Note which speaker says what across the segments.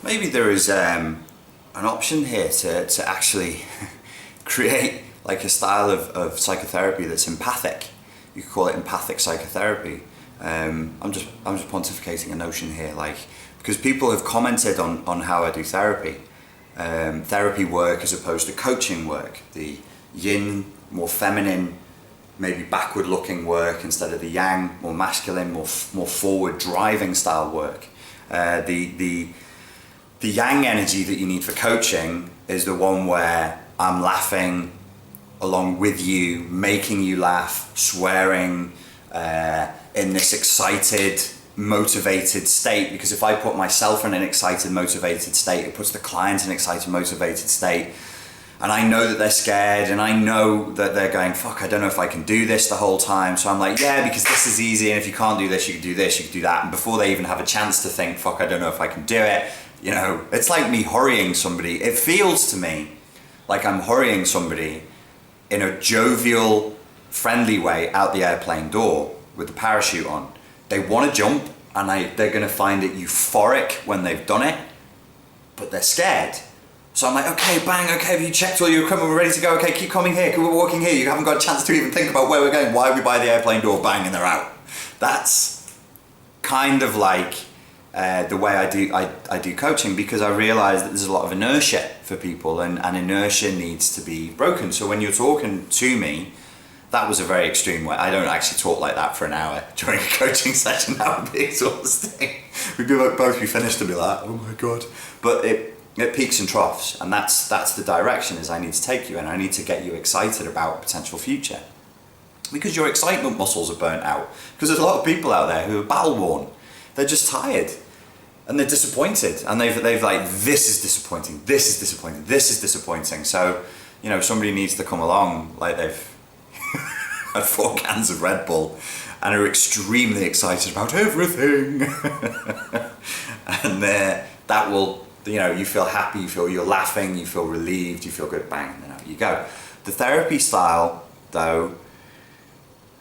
Speaker 1: maybe there is an option here to actually create like a style of psychotherapy that's empathic. You could call it empathic psychotherapy. I'm just pontificating a notion here, like, because people have commented on how I do therapy. Therapy work as opposed to coaching work, the yin, more feminine, maybe backward looking work instead of the yang, more masculine, more forward driving style work. The yang energy that you need for coaching is the one where I'm laughing along with you, making you laugh, swearing, in this excited, motivated state, because if I put myself in an excited, motivated state, it puts the client in an excited, motivated state, and I know that they're scared, and I know that they're going, fuck, I don't know if I can do this the whole time, so I'm like, yeah, because this is easy, and if you can't do this, you can do this, you can do that, and before they even have a chance to think, fuck, I don't know if I can do it, you know, it's like me hurrying somebody. It feels to me like I'm hurrying somebody in a jovial, friendly way out the airplane door with the parachute on. They want to jump, and they're going to find it euphoric when they've done it, but they're scared. So I'm like, okay, bang, okay, have you checked all your equipment, we're ready to go, okay, keep coming here, we're walking here, you haven't got a chance to even think about where we're going, why are we by the airplane door, bang, and they're out. That's kind of like the way I do coaching, because I realise that there's a lot of inertia for people, and inertia needs to be broken. So when you're talking to me, that was a very extreme way. I don't actually talk like that for an hour during a coaching session. That would be exhausting. We'd be like, both be finished and be like, oh my God. But it peaks and troughs, and that's the direction is I need to take you, and I need to get you excited about a potential future. Because your excitement muscles are burnt out. Because there's a lot of people out there who are battle worn. They're just tired. And they're disappointed. And they've like, this is disappointing, this is disappointing, this is disappointing. So, you know, somebody needs to come along, like they've had 4 cans of Red Bull and are extremely excited about everything. And that will, you know, you feel happy, you feel you're laughing, you feel relieved, you feel good, bang, and then out you go. The therapy style, though,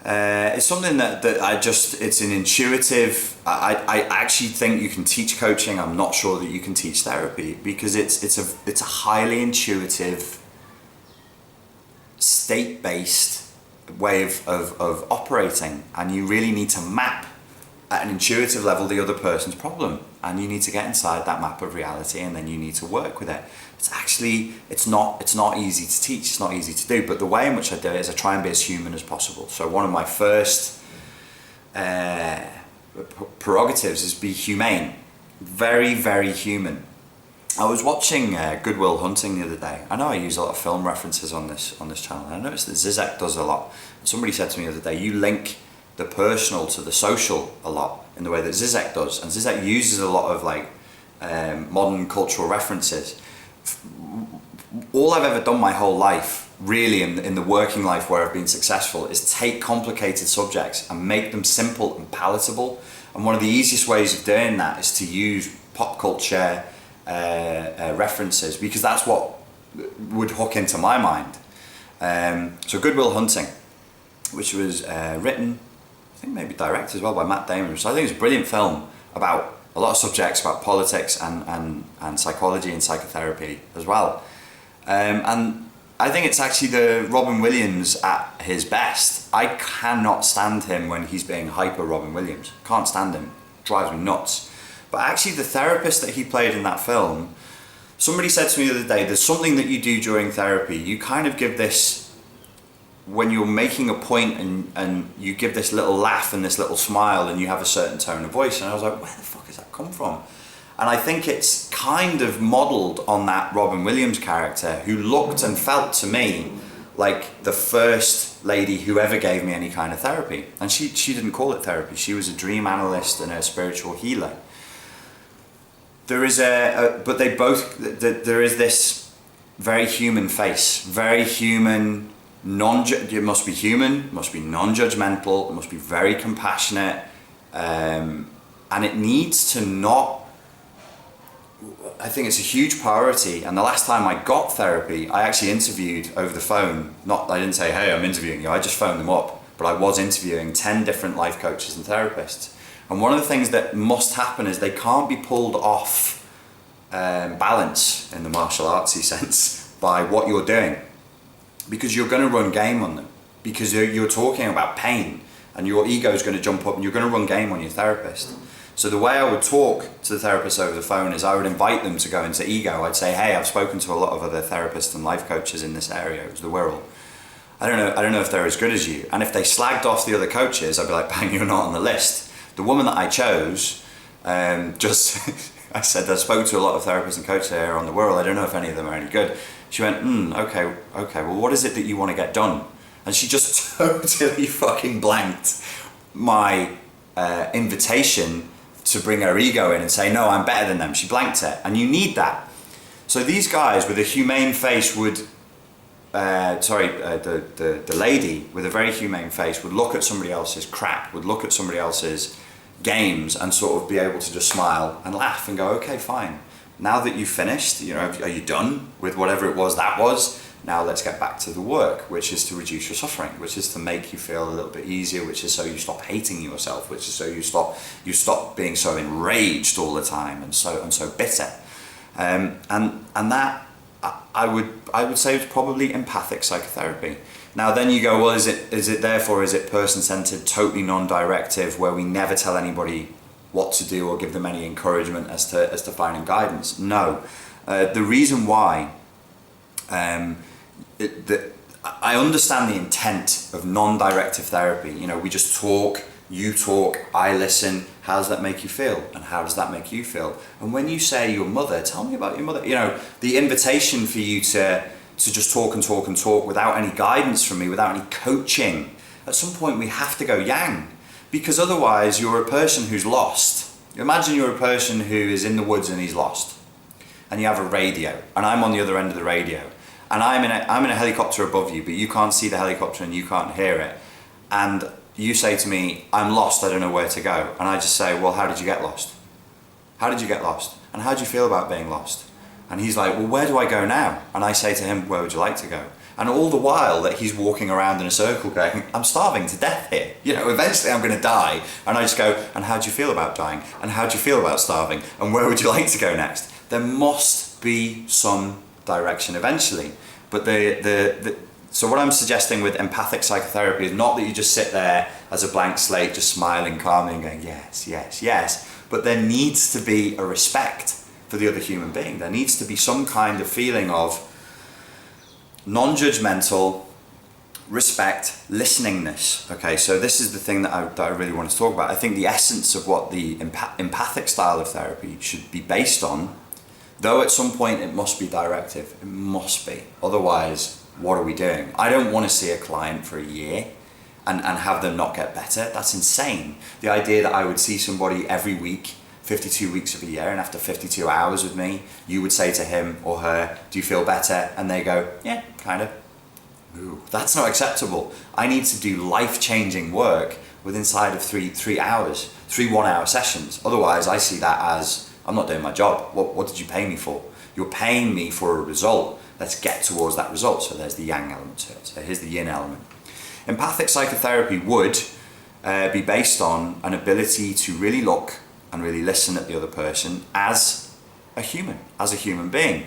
Speaker 1: it's something that it's an intuitive, I actually think you can teach coaching. I'm not sure that you can teach therapy, because it's a highly intuitive, state-based way of operating, and you really need to map at an intuitive level the other person's problem, and you need to get inside that map of reality, and then you need to work with it. It's not easy to teach, it's not easy to do, but the way in which I do it is I try and be as human as possible. So one of my first prerogatives is be humane, very, very human. I was watching Good Will Hunting the other day. I know I use a lot of film references on this channel, and I noticed that Zizek does a lot. Somebody said to me the other day, you link the personal to the social a lot in the way that Zizek does, and Zizek uses a lot of like modern cultural references. All I've ever done my whole life, really, in the working life where I've been successful, is take complicated subjects and make them simple and palatable. And one of the easiest ways of doing that is to use pop culture references, because that's what would hook into my mind. So Good Will Hunting, which was written, I think maybe directed as well, by Matt Damon. So I think it's a brilliant film about a lot of subjects, about politics and psychology and psychotherapy as well. And I think it's actually the Robin Williams at his best. I cannot stand him when he's being hyper Robin Williams. Can't stand him. Drives me nuts. But actually the therapist that he played in that film, somebody said to me the other day, there's something that you do during therapy. You kind of give this, when you're making a point and you give this little laugh and this little smile and you have a certain tone of voice. And I was like, where the fuck has that come from? And I think it's kind of modelled on that Robin Williams character, who looked and felt to me like the first lady who ever gave me any kind of therapy. And she didn't call it therapy. She was a dream analyst and a spiritual healer. There is but they both, there is this very human face, very human, it must be human, it must be non-judgmental, it must be very compassionate, and it needs to not, I think it's a huge priority. And the last time I got therapy, I actually interviewed over the phone. I didn't say, hey, I'm interviewing you, I just phoned them up, but I was interviewing 10 different life coaches and therapists. And one of the things that must happen is they can't be pulled off balance in the martial artsy sense by what you're doing, because you're going to run game on them, because you're talking about pain and your ego is going to jump up and you're going to run game on your therapist. So the way I would talk to the therapist over the phone is I would invite them to go into ego. I'd say, hey, I've spoken to a lot of other therapists and life coaches in this area, it was the Wirral. I don't know if they're as good as you. And if they slagged off the other coaches, I'd be like, bang, you're not on the list. The woman that I chose, I said, I spoke to a lot of therapists and coaches here on the Wirral, I don't know if any of them are any good. She went, okay, well, what is it that you want to get done? And she just totally fucking blanked my invitation to bring her ego in and say, no, I'm better than them. She blanked it, and you need that. So these guys with a humane face would, the lady with a very humane face would look at somebody else's crap, would look at somebody else's games and sort of be able to just smile and laugh and go, okay, fine. Now that you've finished, are you done with whatever it was that was? Now let's get back to the work, which is to reduce your suffering, which is to make you feel a little bit easier, which is so you stop hating yourself, which is so you stop being so enraged all the time and so bitter. And that I would say it's probably empathic psychotherapy. Now then you go, well, is it person-centered, totally non-directive, where we never tell anybody what to do or give them any encouragement as to finding guidance? No. The reason why I understand the intent of non-directive therapy. We just talk, you talk, I listen. How does that make you feel? And how does that make you feel? And when you say your mother, tell me about your mother. The invitation for you to just talk and talk and talk without any guidance from me, without any coaching. At some point we have to go yang, because otherwise you're a person who's lost. Imagine you're a person who is in the woods and he's lost. And you have a radio, and I'm on the other end of the radio. And I'm in a helicopter above you, but you can't see the helicopter and you can't hear it. And you say to me, I'm lost, I don't know where to go. And I just say, well, how did you get lost? How did you get lost? And how do you feel about being lost? And he's like, well, where do I go now? And I say to him, where would you like to go? And all the while that he's walking around in a circle going, I'm starving to death here. Eventually I'm going to die. And I just go, and how do you feel about dying? And how do you feel about starving? And where would you like to go next? There must be some direction eventually. But so what I'm suggesting with empathic psychotherapy is not that you just sit there as a blank slate, just smiling calmly and going, yes, yes, yes. But there needs to be a respect for the other human being. There needs to be some kind of feeling of non-judgmental respect, listeningness. Okay, so this is the thing that I really want to talk about. I think the essence of what the empathic style of therapy should be based on, though at some point it must be directive. It must be. Otherwise, what are we doing? I don't want to see a client for a year and have them not get better. That's insane. The idea that I would see somebody every week, 52 weeks of a year, and after 52 hours with me, you would say to him or her, do you feel better? And they go, yeah, kind of. Ooh, that's not acceptable. I need to do life-changing work within inside of three hours, 3 1-hour sessions. Otherwise, I see that as, I'm not doing my job. What did you pay me for? You're paying me for a result. Let's get towards that result. So there's the yang element to it. So here's the yin element. Empathic psychotherapy would be based on an ability to really look and really listen at the other person as a human being.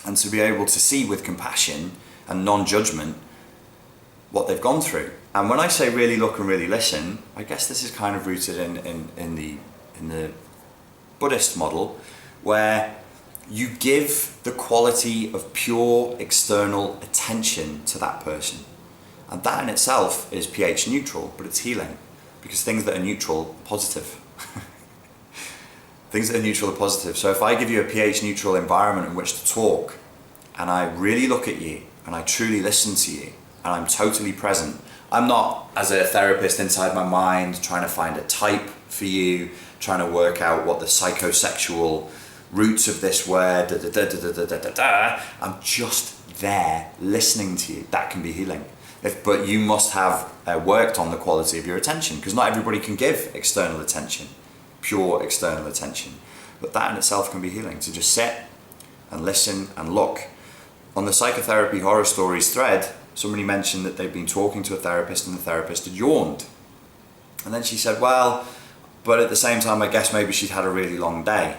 Speaker 1: And to be able to see with compassion and non-judgment what they've gone through. And when I say really look and really listen, I guess this is kind of rooted in the Buddhist model, where you give the quality of pure external attention to that person. And that in itself is pH neutral, but it's healing, because things that are neutral are positive. Things that are neutral are positive. So if I give you a pH neutral environment in which to talk, and I really look at you, and I truly listen to you, and I'm totally present, I'm not, as a therapist inside my mind, trying to find a type for you, trying to work out what the psychosexual roots of this were, I'm just there listening to you. That can be healing. But you must have worked on the quality of your attention, because not everybody can give external attention, pure external attention. But that in itself can be healing, to just sit and listen and look. On the psychotherapy horror stories thread, somebody mentioned that they'd been talking to a therapist and the therapist had yawned. And then she said, well, but at the same time, I guess maybe she'd had a really long day.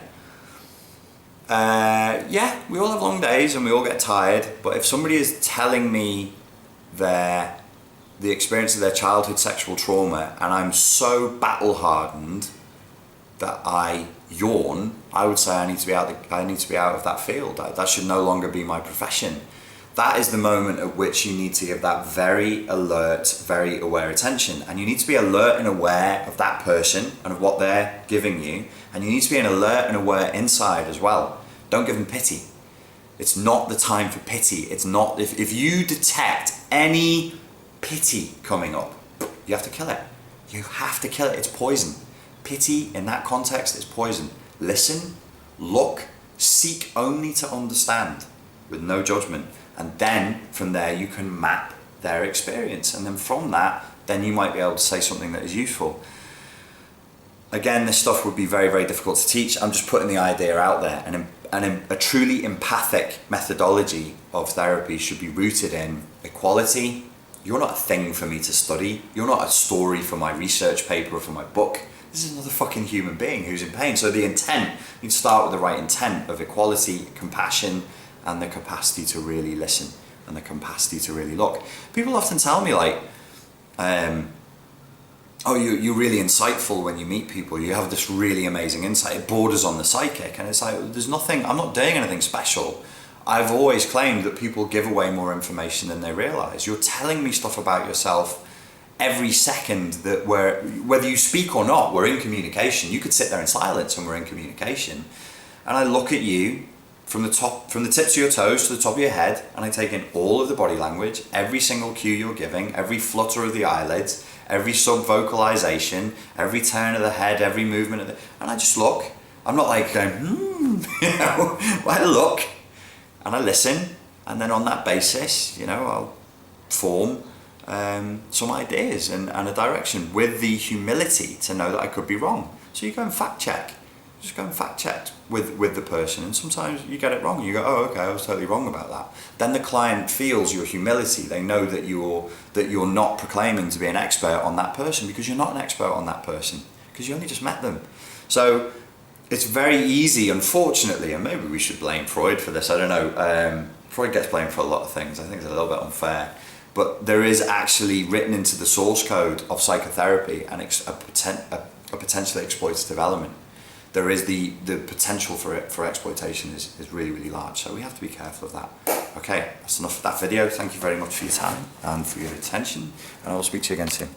Speaker 1: Yeah, we all have long days and we all get tired, but if somebody is telling me the experience of their childhood sexual trauma and I'm so battle hardened that I yawn, I would say I need to be out of that field. That should no longer be my profession. That is the moment at which you need to give that very alert, very aware attention. And you need to be alert and aware of that person and of what they're giving you. And you need to be an alert and aware inside as well. Don't give them pity. It's not the time for pity. It's not, if you detect any pity coming up, you have to kill it. You have to kill it. It's poison. Pity in that context is poison. Listen, look, seek only to understand with no judgment. And then from there you can map their experience. And then from that, then you might be able to say something that is useful. Again, this stuff would be very, very difficult to teach. I'm just putting the idea out there. And a truly empathic methodology of therapy should be rooted in equality. You're not a thing for me to study. You're not a story for my research paper or for my book. This is another fucking human being who's in pain. So the intent, you start with the right intent of equality, compassion, and the capacity to really listen and the capacity to really look. People often tell me like, oh, you're really insightful when you meet people. You have this really amazing insight. It borders on the psychic. And it's like, there's nothing, I'm not doing anything special. I've always claimed that people give away more information than they realize. You're telling me stuff about yourself every second that whether you speak or not, we're in communication. You could sit there in silence and we're in communication. And I look at you from the tips of your toes to the top of your head, and I take in all of the body language, every single cue you're giving, every flutter of the eyelids, every sub-vocalization, every turn of the head, every movement of and I just look. I'm not like going, you know, I look and I listen, and then on that basis, you know, I'll form some ideas and a direction with the humility to know that I could be wrong. So you go and fact check. Just go and fact check with the person, and sometimes you get it wrong. You go, oh, okay, I was totally wrong about that. Then the client feels your humility. They know that you're not proclaiming to be an expert on that person, because you're not an expert on that person, because you only just met them. So it's very easy, unfortunately, and maybe we should blame Freud for this. I don't know. Freud gets blamed for a lot of things. I think it's a little bit unfair. But there is actually written into the source code of psychotherapy a potentially exploitative element. There is the potential for exploitation is really, really large. So we have to be careful of that. Okay, that's enough for that video. Thank you very much for your time and for your attention. And I will speak to you again soon.